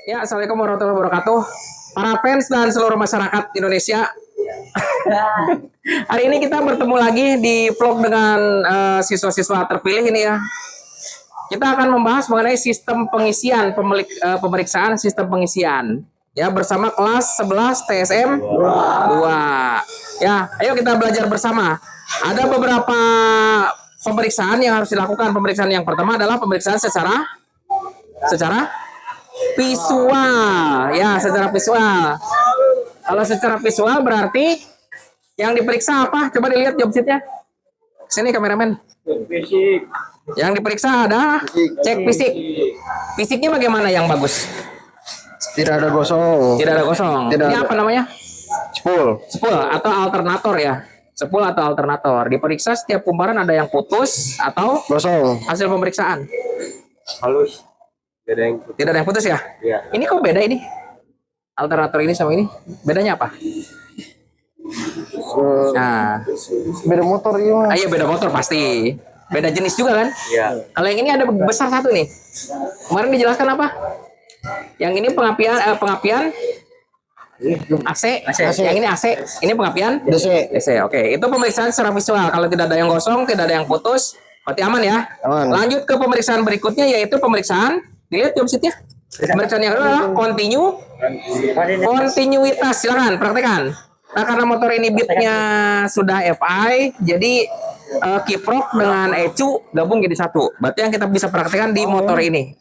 Ya, assalamualaikum warahmatullahi wabarakatuh. Para fans dan seluruh masyarakat Indonesia. Hari ini kita bertemu lagi di vlog dengan siswa-siswa terpilih ini ya. Kita akan membahas mengenai sistem pengisian pemeriksaan sistem pengisian ya bersama kelas 11 TSM 2. Ya, ayo kita belajar bersama. Ada beberapa pemeriksaan yang harus dilakukan. Pemeriksaan yang pertama adalah pemeriksaan secara visual. Ya, secara visual. Kalau secara visual berarti yang diperiksa apa? Coba dilihat job sheet-nya. Sini kameramen. Fisik. Yang diperiksa ada cek fisik. Fisiknya bagaimana yang bagus? Tidak ada gosong. Tidak ada gosong. Tidak Ini ada. apa namanya? Spool. Spool atau alternator ya. Spool atau alternator. Diperiksa setiap kumparan ada yang putus atau Gosong. hasil pemeriksaan. Halus. Tidak ada yang putus ya? Iya. Ini kok beda ini? Alternator ini sama ini bedanya apa? Nah, Beda motor ini mah. ayo beda motor pasti. Beda jenis juga kan? Iya. Kalau yang ini ada besar satu nih. Kemarin dijelaskan apa? Yang ini pengapian AC. Yang ini AC. Ini pengapian DC. DC. Oke, itu pemeriksaan secara visual. Kalau tidak ada yang gosong, tidak ada yang putus, berarti aman ya. Aman. Lanjut ke pemeriksaan berikutnya yaitu pemeriksaan. Dilihat job sheet-nya. Pemeriksaan yang kedua adalah kontinuitas. Silakan praktekan. Nah, karena motor ini bitnya sudah FI, jadi kiprok dengan ECU gabung jadi satu. Berarti yang kita bisa praktekkan di motor ini.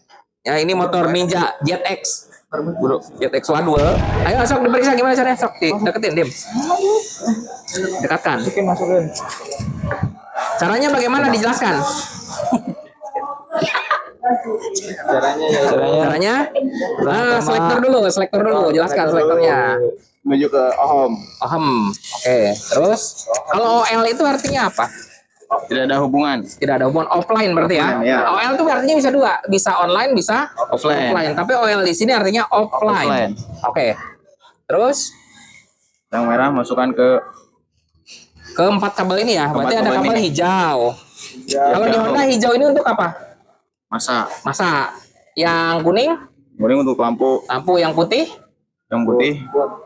Ya, ini motor Ninja ZX. ZX Wadul. Ayo sok diperiksa gimana caranya? Sok deketin, Dim. Dekatkan. Masukin. Caranya bagaimana dijelaskan? Caranya? Nah, selektor dulu, jelaskan selektornya. Menuju ke ohm. Oke. Terus kalau OL itu artinya apa? Tidak ada hubungan. Tidak ada hubungan offline berarti ya. Offline, ya. OL itu artinya bisa dua, bisa online, bisa Offline. Tapi OL di sini artinya offline. Oke. Terus Yang merah masukkan ke keempat kabel ini ya. Berarti ada kabel kabel ini. hijau. Kalau di Honda hijau ini untuk apa? masa. Masa. Yang kuning, Kemudian untuk lampu. yang putih Yang putih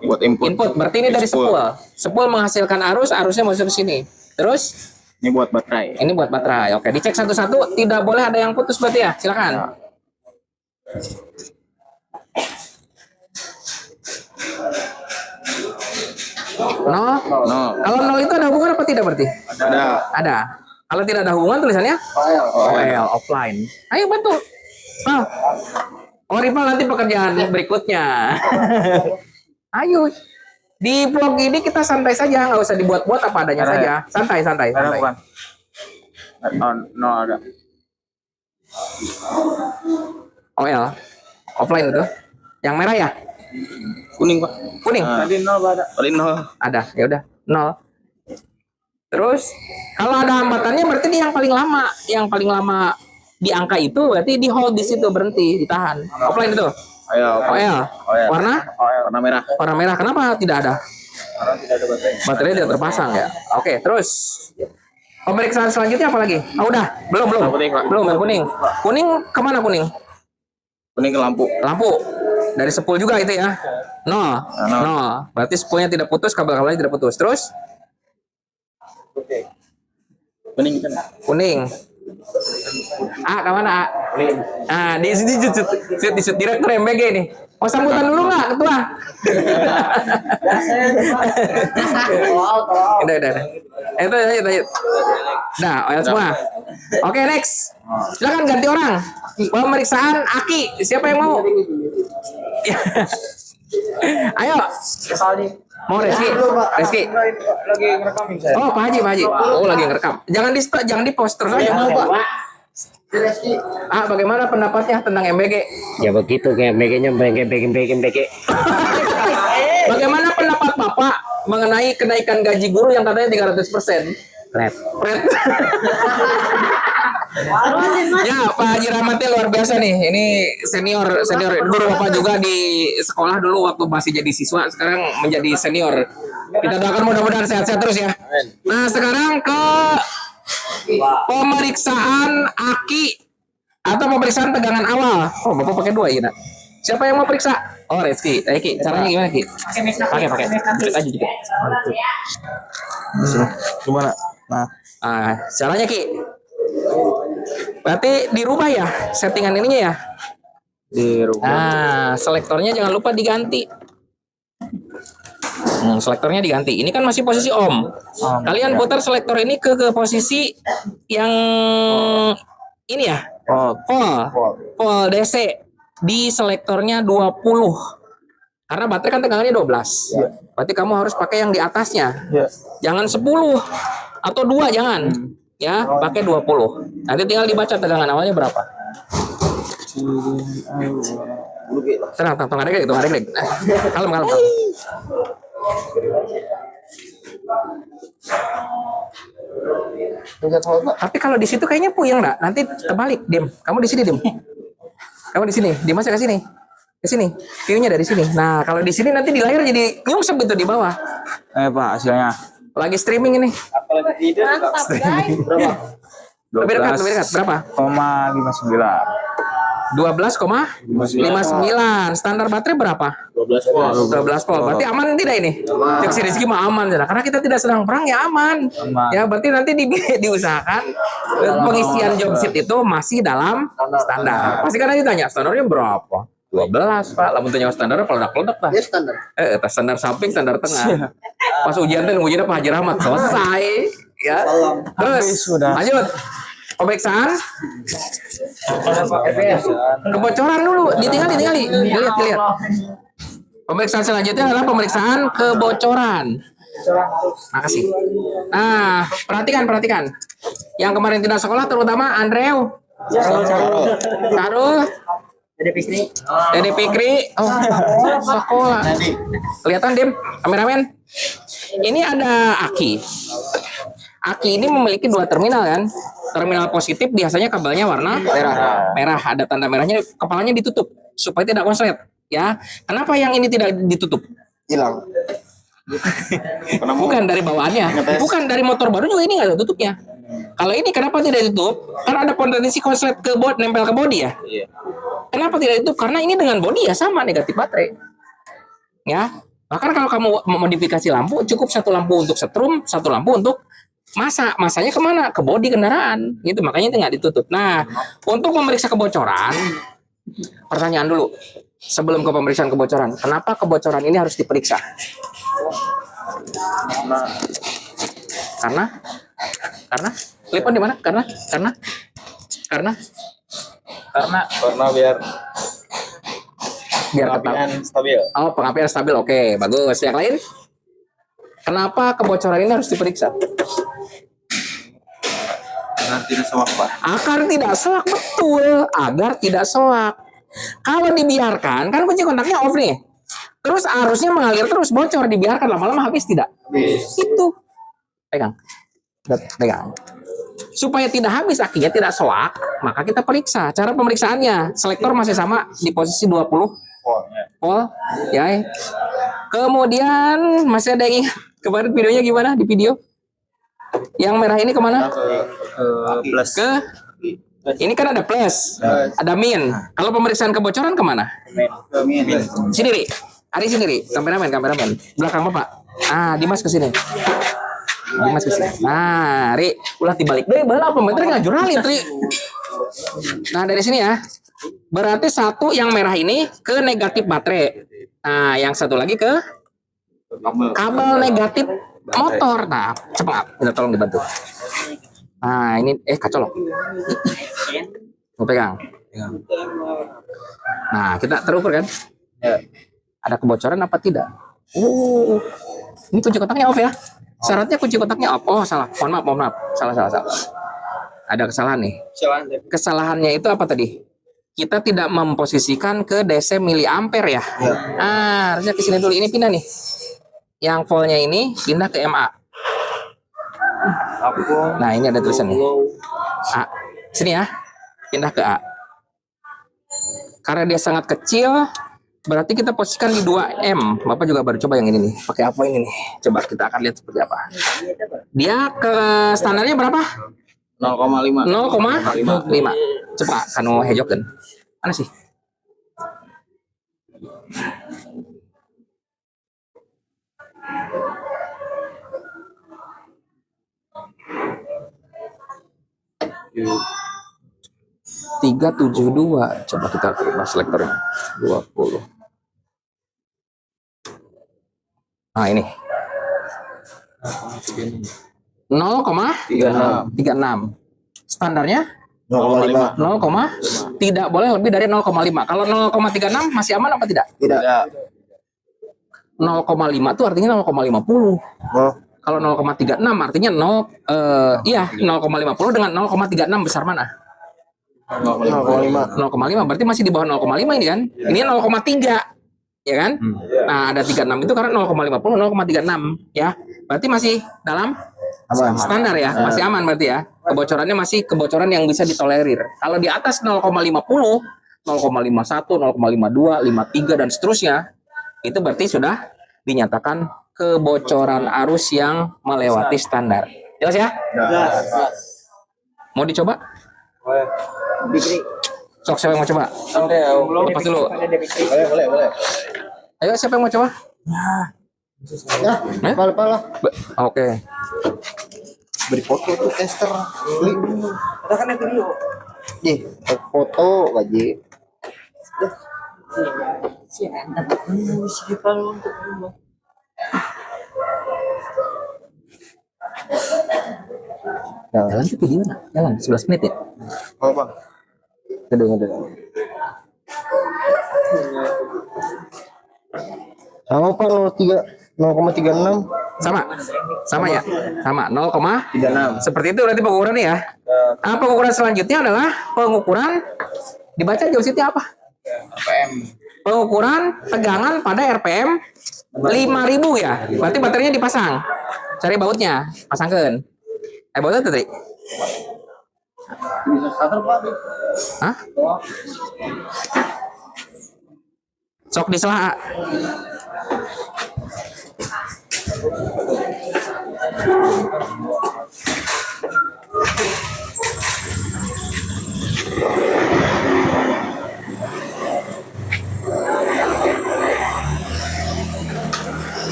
buat input. input. Berarti ini dari spool. Spool menghasilkan arusnya masuk ke sini. Terus Ini buat baterai. ini buat baterai. Oke, dicek satu-satu. Tidak boleh ada yang putus berarti ya. Silakan. Nol. No. Kalau nol itu ada hubungan apa tidak berarti? Ada. Ada. Kalau tidak ada hubungan tulisannya OL offline. Ayo bantu. Oh, rival nanti pekerjaan berikutnya. Ayo. Di vlog ini kita santai saja, nggak usah dibuat-buat apa adanya Ada saja. Santai. Ada bukan? No ada. OL offline itu. Yang merah ya? Kuning pak. Kuning. Tadi nol ada. Tadi nol. Ada. Ya udah, nol. Terus kalau ada hambatannya berarti dia yang paling lama. Yang paling lama di angka itu berarti di hold di situ, berhenti, ditahan. Offline itu. Ayo. OL. Warna? Warna merah. Warna merah. Kenapa tidak ada? Karena tidak ada baterai. Baterai tidak terpasang ya. Oke, terus pemeriksaan selanjutnya apa lagi? Oh, udah. Belum. Yang kuning, Pak. Belum, yang kuning. Kuning kemana kuning? Kuning ke lampu. Lampu. Dari spool juga itu ya. Nol. Nol. Nol. Berarti spoolnya tidak putus, kabel-kabelnya tidak putus. Terus Kuning kan. kuning. Kemana? Di sini di direktur MBG nih. Mau sambutan dulu nggak ketua? Udah. Itu lanjut. Nah, OL semua. Oke, next. Silakan ganti orang. Pemeriksaan aki. Siapa yang mau? Ayo. Mau Reski? Lagi ngerekam saya. Oh, Pak Haji. Oh, lagi ngerekam. Jangan di post terus aja. Bagaimana pendapatnya tentang MBG? Ya begitu kayak BG-nya BG. Bagaimana pendapat Bapak mengenai kenaikan gaji guru yang katanya 300%? Red. Ya, Pak Haji Rahmatnya luar biasa nih. Ini senior guru Bapak juga di sekolah dulu waktu masih jadi siswa, sekarang menjadi senior. Kita doakan mudah-mudahan sehat-sehat terus ya. Nah, sekarang ke pemeriksaan aki atau pemeriksaan tegangan awal. Oh, Bapak pakai dua ya, Nak? Siapa yang mau periksa? Oh, Rizky. Ki, caranya gimana, Ki? Pakai. Dikit aja dikit. Gimana? Nah, Caranya, Ki. Berarti dirubah ya settingan ininya ya. di rumah. Selektornya jangan lupa diganti. Selektornya diganti. Ini kan masih posisi om. Kalian putar selektor ini ke posisi yang ini ya. Vol DC di selektornya 20. Karena baterai kan tegangannya 12. Berarti kamu harus pakai yang di atasnya. Jangan 10 atau 2 jangan. Ya, pakai 20. Nanti tinggal dibaca tegangan awalnya berapa. Tenang, ada gitu, kalem. Tapi kalau di situ kayaknya puyeng enggak? Nanti terbalik, Dim. Kamu di sini, Dim. Kamu di sini, Dimas ke sini. Ke sini. View-nya dari sini. Nah, kalau di sini nanti di layar jadi nyungsep itu di bawah. Pak, hasilnya. Lagi streaming ini. Berapa? Lebih dekat. Berapa? 0,59. 12,59. Standar baterai berapa? 12 volt. Berarti aman tidak ini? Cek si Rizky mah aman. Karena kita tidak sedang perang ya aman. Ya berarti nanti diusahakan pengisian job seat itu masih dalam standar. Pasti kan nanti tanya standarnya berapa? 12 Pak. Lamun tanya standar peledak-peledak lah. Ya standar. Standar samping, standar tengah. Pas ujian Pak Haji Rahmat selesai. Ya. Terus lanjut. Pemeriksaan kebocoran dulu, ditinggali. Dilihat. Pemeriksaan selanjutnya adalah pemeriksaan kebocoran. Makasih. Nah, perhatikan. Yang kemarin tidak sekolah terutama Andrew. Taruh. Dede Fikri. Oh, sekolah. Kelihatan, Dim, kameramen. Ini ada aki. Aki ini memiliki 2 terminal kan. Terminal positif biasanya kabelnya warna merah. Ada tanda merahnya, kepalanya ditutup supaya tidak konslet. Ya, kenapa yang ini tidak ditutup? Hilang. Bukan dari bawaannya, bukan dari motor baru juga ini nggak ada tutupnya. Kalau ini kenapa tidak ditutup? Karena ada potensi konslet ke nempel ke bodi ya. Kenapa tidak ditutup? Karena ini dengan bodi ya sama negatif baterai. Ya, bahkan kalau kamu memodifikasi lampu, cukup 1 lampu untuk setrum, 1 lampu untuk masanya kemana? Ke bodi kendaraan, gitu. Makanya itu nggak ditutup. Nah, untuk memeriksa kebocoran, pertanyaan dulu sebelum ke pemeriksaan kebocoran, kenapa kebocoran ini harus diperiksa? Karena telepon di mana? Karena biar ketahuan stabil. Oh, pengapian stabil. Oke, bagus. Yang lain? Kenapa kebocoran ini harus diperiksa? Agar tidak sewak, Pak. Agar tidak sewak, betul. Agar tidak sewak. Kalau dibiarkan, kan kunci kontaknya off nih. Terus arusnya mengalir terus, bocor. Dibiarkan lama-lama habis tidak? Itu. Pegang. Supaya tidak habis akinya, tidak sewak, maka kita periksa. Cara pemeriksaannya, selektor masih sama di posisi 20 volt. Ya. Kemudian masih ada yang ingat kemarin videonya gimana di video? Yang merah ini kemana? Plus. Ini kan ada plus, ada min. Kalau pemeriksaan kebocoran kemana? Sini, Ri. Ari sendiri, kameramen. Belakang Bapak. Dimas ke sini. Nah, Ri, ulah dibalik deh, bala pemerintah ngajur alit, Ri. Nah, dari sini ya. Berarti 1 yang merah ini ke negatif baterai. Nah, yang 1 lagi ke kabel negatif motor. Nah, cepat, minta tolong dibantu. Nah, ini kacau loh. Mau pegang. Nah, kita terukur kan? Ada kebocoran apa tidak? Ini kunci kontaknya off ya. Syaratnya kunci kontaknya off. Oh, salah. Mohon maaf. Salah. Ada kesalahan nih. Kesalahannya itu apa tadi? Kita tidak memposisikan ke DC miliampere ya. Harusnya ke sini dulu. Ini pindah nih. Yang voltnya ini pindah ke MA. Nah, ini ada tulisannya. A. Sini ya. Pindah ke A. Karena dia sangat kecil, berarti kita posisikan di 2M. Bapak juga baru coba yang ini nih. Pakai apa ini nih? Coba kita akan lihat seperti apa. Dia ke standarnya berapa? 0,5. 0,5. Coba kanu hejokeun. Mana sih? .372, coba kita ubah selektornya 20. Nah ini 0,36. Standarnya 0,5. 0, tidak boleh lebih dari 0,5. Kalau 0,36 masih aman apa tidak? Tidak. 0,5 itu artinya 0,50. Oh. Kalau 0,36 artinya 0,50 dengan 0,36 besar mana? 0,5. 0,5 berarti masih di bawah 0,5 ini kan? Ini 0,3 ya kan? Nah, ada 36 itu karena 0,50 0,36 ya. Berarti masih dalam standar ya, masih aman berarti ya. Kebocorannya masih kebocoran yang bisa ditolerir. Kalau di atas 0,50, 0,51, 0,52, 53 dan seterusnya, itu berarti sudah dinyatakan kebocoran arus yang melewati standar. Jelas ya? Mau dicoba? Sok, siapa yang mau coba? Lepas dulu. Boleh. Ayo, siapa yang mau coba? Pala. Oke. Beri foto tuh tester. Ada kan yang video. Foto gaji. Jalan tuh video nah. Jalan 11 menit ya. Oh, Bang. Ngede. Sama Pak 0,36. Sama ya? Sama 0,36. 36. Seperti itu berarti pengukurannya ya. Nah, pengukuran selanjutnya adalah pengukuran dibaca jauh situ apa? RPM. Pengukuran tegangan pada RPM 5000 ya. Berarti baterainya dipasang. Cari bautnya, pasangkan. Bautnya tuh, Tri? Bisa starter Pak. Hah? Sok disela.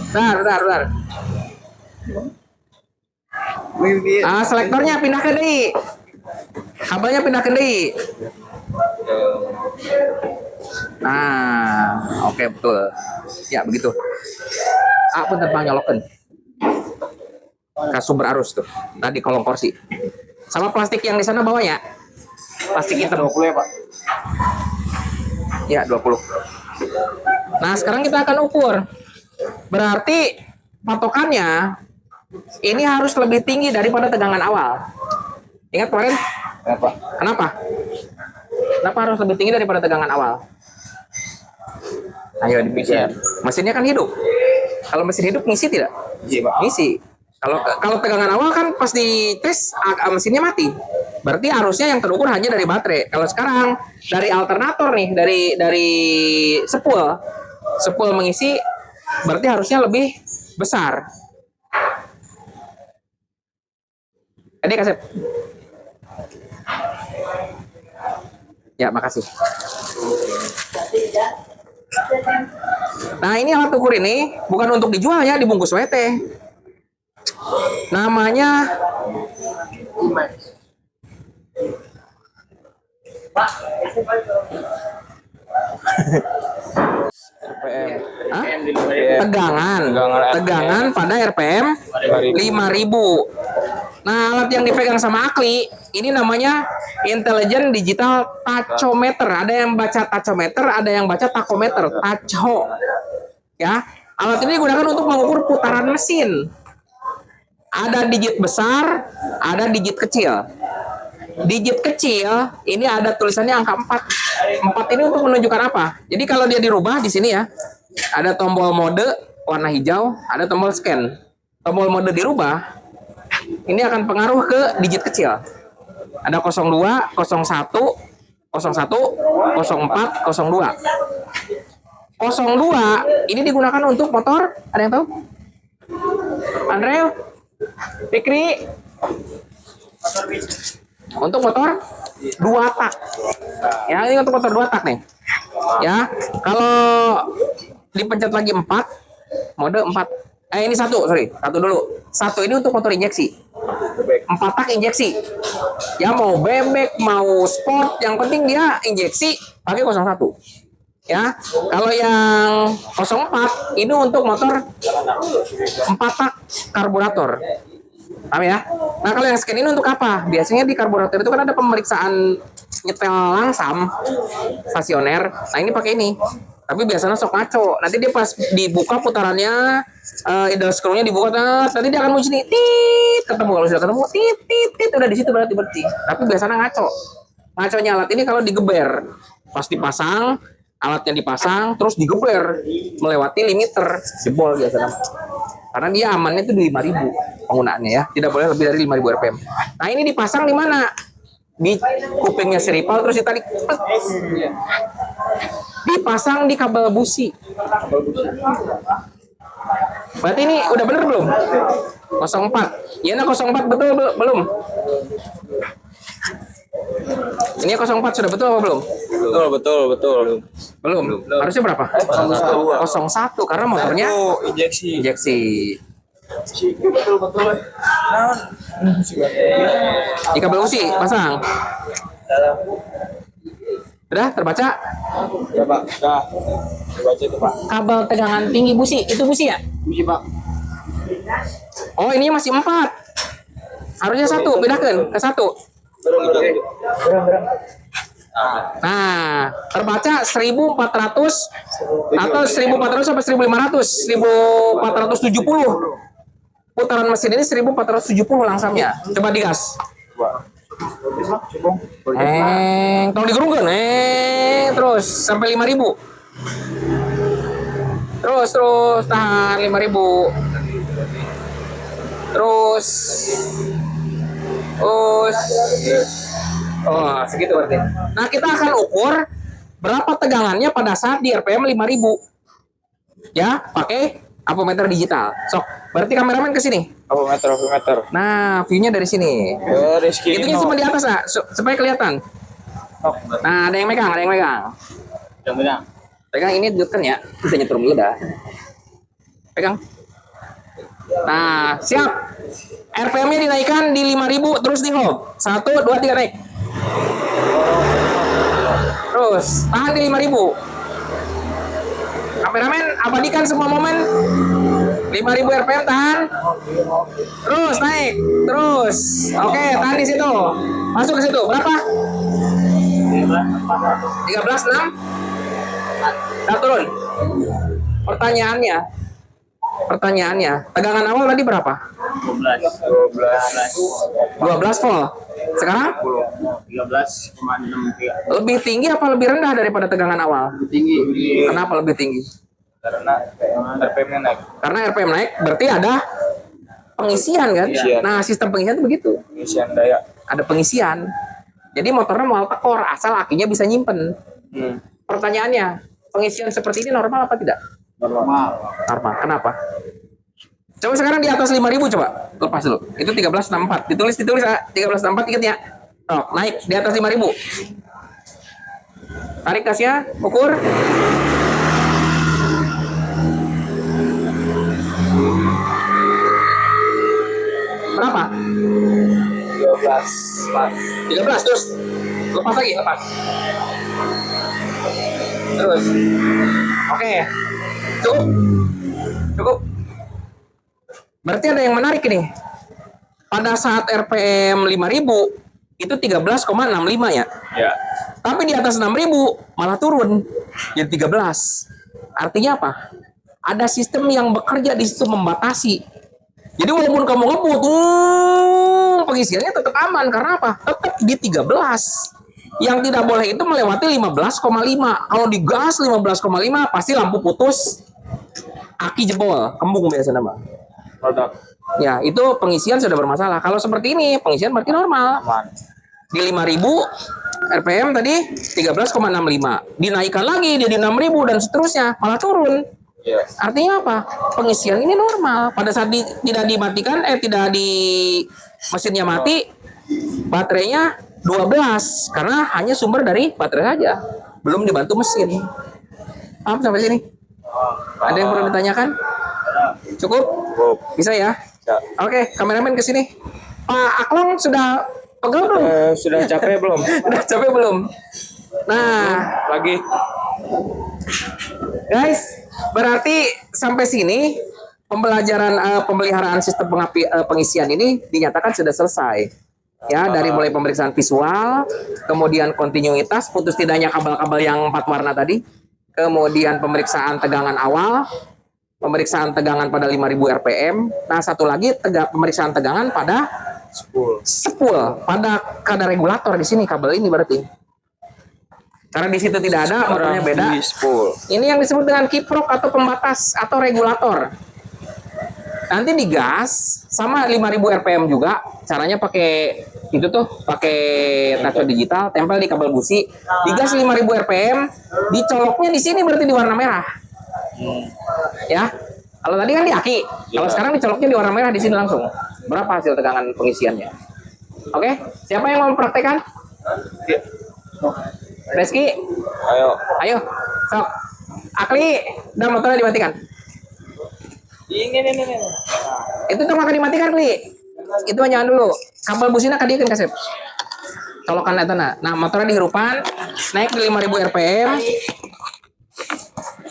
Bentar. Selektornya pindah ke DI. Kabelnya pindah ke DI. Nah, oke betul. Ya begitu. Punten Bang nyolokin. Ke sumber arus tuh. Tadi kolong kursi. Sama plastik yang di sana bawahnya. Plastik hitam 20 ya, Pak. Ya, 20. Nah, sekarang kita akan ukur. Berarti patokannya ini harus lebih tinggi daripada tegangan awal. Ingat kemarin? Kenapa? Kenapa harus lebih tinggi daripada tegangan awal? Ayo dipikir. Mesinnya kan hidup. Kalau mesin hidup ngisi tidak? Iya, Pak. Ngisi. Kalau tegangan awal kan pas dites mesinnya mati. Berarti arusnya yang terukur hanya dari baterai. Kalau sekarang dari alternator nih, dari spool mengisi, berarti harusnya lebih besar. Adik kasih. Ya, makasih. Nah, ini alat ukur ini bukan untuk dijual ya, dibungkus WT. Namanya Hah? Tegangan pada RPM 5000. Nah, alat yang dipegang sama Akli ini namanya Intelligent Digital Tachometer. Ada yang baca tachometer, ada yang baca tachometer. Tacho. Ya, alat ini digunakan untuk mengukur putaran mesin. Ada digit besar, ada digit kecil. Digit kecil ini ada tulisannya angka 4. 4 ini untuk menunjukkan apa? Jadi kalau dia dirubah di sini ya, ada tombol mode warna hijau, ada tombol scan. Tombol mode dirubah, ini akan pengaruh ke digit kecil. Ada 02, 01, 01, 04, 02. 02 ini digunakan untuk motor. Ada yang tahu? Andreo? Fikri? Untuk motor 2 tak. Ya, ini untuk motor 2 tak nih. Ya, kalau dipencet lagi 4, mode 4. Ini 1, sorry. 1 dulu. 1 ini untuk motor injeksi. 4 tak injeksi. Ya, mau bebek, mau sport, yang penting dia injeksi pakai 01. Ya, kalau yang 04 ini untuk motor 4 tak karburator. Paham ya? Nah, kalau yang scan ini untuk apa? Biasanya di karburator itu kan ada pemeriksaan nyetel langsam stasioner. Nah, ini pakai ini. Tapi biasanya sok ngaco. Nanti dia pas dibuka putarannya, idle screw-nya dibuka, nanti dia akan muncul nih, tit, ketemu. Kalau sudah ketemu, tit, tit, tit, udah di situ berarti bersih. Tapi biasanya ngaco. Ngaconya alat ini kalau digeber, pas dipasang, alatnya dipasang, terus digeber, melewati limiter, jebol biasanya. Karena dia amannya itu di 5.000 penggunaannya ya, tidak boleh lebih dari 5.000 rpm. Nah, ini dipasang di mana? Di kupingnya seripal, terus ditarik, dipasang di kabel busi. Berarti ini udah bener belum? 04. Iya, nah 04 betul belum? Ini 04 sudah betul apa belum? Betul. Belum. Harusnya berapa? 01 karena motornya Injeksi. Betul. di kabel busi pasang. Udah terbaca? Ya, Pak. Dah. Baca itu, Pak. Kabel tegangan tinggi busi, itu busi ya? Busi, Pak. Oh, ini masih 4. Harusnya 1, bedakan ke 1. Nah, terbaca 1400 atau 1400 sampai 1500, 1470. Putaran mesin ini 1470 langsamnya. Coba digas. Kalau digerungkan, terus sampai 5.000. Terus tahan 5.000. Terus. Oh, segitu berarti. Nah, kita akan ukur berapa tegangannya pada saat di RPM 5.000. Ya, pakai ampermeter digital. Sok, berarti kameramen ke sini. Ampermeter. Nah, view-nya dari sini. Itunya cuma di atas, ah, supaya kelihatan. Nah, ada yang megang. Pegang ini dudukkan ya. Kita nyetrum dulu dah. Pegang. Nah, siap. RPM-nya dinaikkan di 5.000, terus di hold. 1, 2, 3, naik. Terus, tahan di 5.000. Kameramen, abadikan semua momen. 5.000 RPM, tahan. Terus, naik. Terus. Oke, tahan di situ. Masuk ke situ. Berapa? 13,6. Nah, turun. Pertanyaannya, tegangan awal tadi berapa? 12 volt. Sekarang? 13,63. Lebih tinggi apa lebih rendah daripada tegangan awal? Lebih tinggi. Kenapa lebih tinggi? Karena RPM-nya naik. Karena RPM naik, berarti ada pengisian kan? Pengisian. Nah, sistem pengisian itu begitu. Pengisian daya. Ada pengisian. Jadi motornya mau tekor, asal akinya bisa nyimpen. Pertanyaannya, pengisian seperti ini normal apa tidak? Normal. Normal. Kenapa? Coba sekarang di atas 5.000 coba. Lepas dulu. Itu 1364. Ditulis 1364 tiketnya. Oh, naik di atas 5.000. Tarik gasnya, ukur. Berapa? 13 terus. Lepas lagi, lepas. Terus. Oke. Cukup. Berarti ada yang menarik nih. Pada saat RPM 5.000 itu 13,65 ya. Ya. Tapi di atas 6.000 malah turun jadi 13. Artinya apa? Ada sistem yang bekerja di situ membatasi. Jadi walaupun kamu ngebut, pengisiannya tetap aman karena apa? Tetap di 13. Yang tidak boleh itu melewati 15,5. Kalau digas 15,5 pasti lampu putus, aki jebol, kembung biasa nama. Produk. Ya, itu pengisian sudah bermasalah. Kalau seperti ini, pengisian berarti normal. Aman. Di 5.000 RPM tadi 13,65. Dinaikkan lagi jadi 6.000 dan seterusnya, malah turun. Yes. Artinya apa? Pengisian ini normal. Pada saat tidak dimatikan, tidak di mesinnya mati, baterainya 12 karena hanya sumber dari baterai saja, belum dibantu mesin. Paham sampai sini? Ada yang perlu ditanyakan? Cukup? Bisa ya? Oke, kameramen ke sini. Pak Aklong sudah pegel belum? Sudah capek belum? Udah capek belum? Nah, Lagi. guys, berarti sampai sini pembelajaran pemeliharaan sistem pengisian ini dinyatakan sudah selesai. Ya, dari mulai pemeriksaan visual, kemudian kontinuitas, putus tidaknya kabel-kabel yang 4 warna tadi, kemudian pemeriksaan tegangan awal, pemeriksaan tegangan pada 5000 rpm. Nah, satu lagi pemeriksaan tegangan pada spool, pada kadar regulator di sini kabel ini berarti. Karena di situ tidak ada, motornya beda. Ini yang disebut dengan kiprok atau pembatas atau regulator. Nanti digas sama 5000 rpm juga. Caranya pakai itu tuh, pakai taco digital, tempel di kabel busi. Digas 5000 rpm, dicoloknya di sini berarti di warna merah. Ya. Kalau tadi kan di aki. Kalau sekarang dicoloknya di warna merah di sini langsung. Berapa hasil tegangan pengisiannya? Oke, siapa yang mau mempraktekkan? Reski, ayo, sok. Akli, udah motornya dimatikan. Ini. Itu tuh maka dimatikan, Kli. Itu hanya dulu. Kabel busina kadieukeun kasep. Colokan eta nah. Nah, motornya dihirupan, naik di 5000 rpm.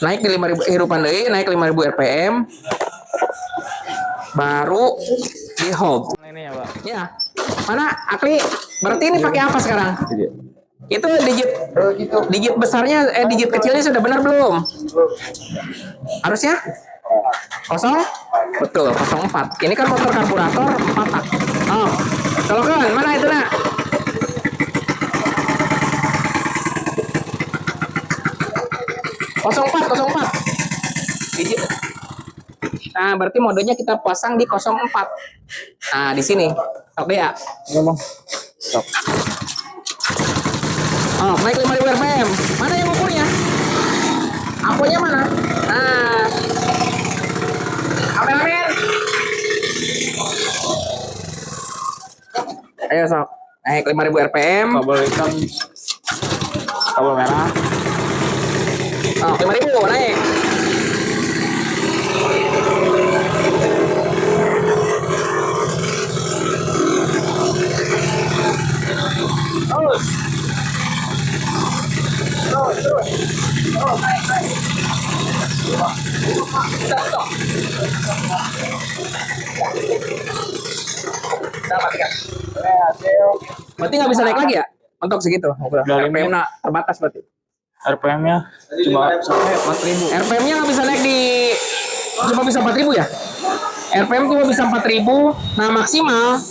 Naik di 5000 hirupan deui, naik 5000 rpm. Baru di hold. Ini ya, Pak. Ya. Mana Akli? Berarti ini pakai apa sekarang? Itu digit besarnya, digit kecilnya sudah benar belum? Harusnya? Kosong? Betul, 04. Ini kan motor karburator 4 tak. Oh, colokan, mana itu nak? Kosong 04. Digit. Nah, berarti modenya kita pasang di 04. Nah, di sini. Oke ya? Ngomong. Oh, naik 5000 rpm. Mana yang ukurnya? Ampunya mana? Nah. Kameramen. Ayo sok. Naik 5000 rpm. Kabel hitam. Kabel merah. Oh, 5000 naik. Berarti nggak bisa naik lagi ya? Untuk segitu. RPM terbatas berarti. RPM-nya cuma sampai 4000. RPM-nya nggak bisa naik di cuma bisa 4000 ya? RPM cuma bisa 4000. Nah, maksimal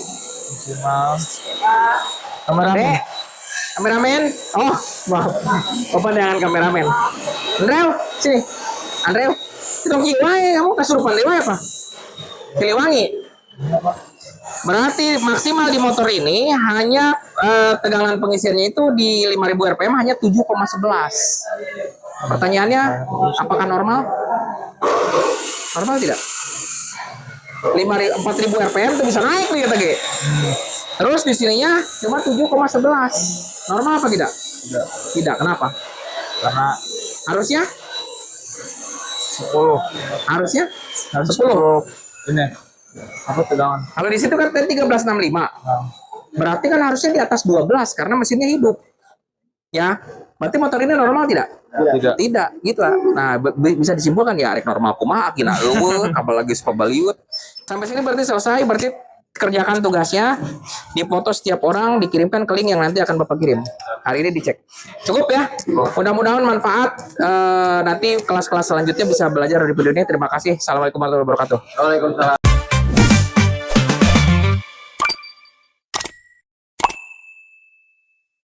kameramen. Kameramen. Oh, maaf. Bapak dengan kameramen. Andrew, sini. Andrew, kita kiwai, kamu kasurupan dewa apa? Siliwangi. Berarti maksimal di motor ini hanya tegangan pengisiannya itu di 5000 rpm hanya 7,11. Pertanyaannya, apakah normal? Normal tidak? 4000 rpm itu bisa naik nih kata G. Terus di sininya cuma 7,11. Normal apa tidak? Tidak. Kenapa? Karena Harusnya? 10. Harusnya? 10. Ini. Apa tegangan? Kalau di situ kan 1365. Berarti kan harusnya di atas 12 karena mesinnya hidup. Ya. Berarti motor ini normal tidak? Tidak. Tidak, gitu lah. Nah, bisa disimpulkan ya rek normal kumaha kina eueuh, kabel lagi sepabaliut. Sampai sini berarti selesai, berarti kerjakan tugasnya, dipoto setiap orang, dikirimkan ke link yang nanti akan Bapak kirim. Hari ini dicek. Cukup ya? Mudah-mudahan manfaat. Nanti kelas-kelas selanjutnya bisa belajar dari video ini. Terima kasih. Assalamualaikum warahmatullahi wabarakatuh. Waalaikumsalam.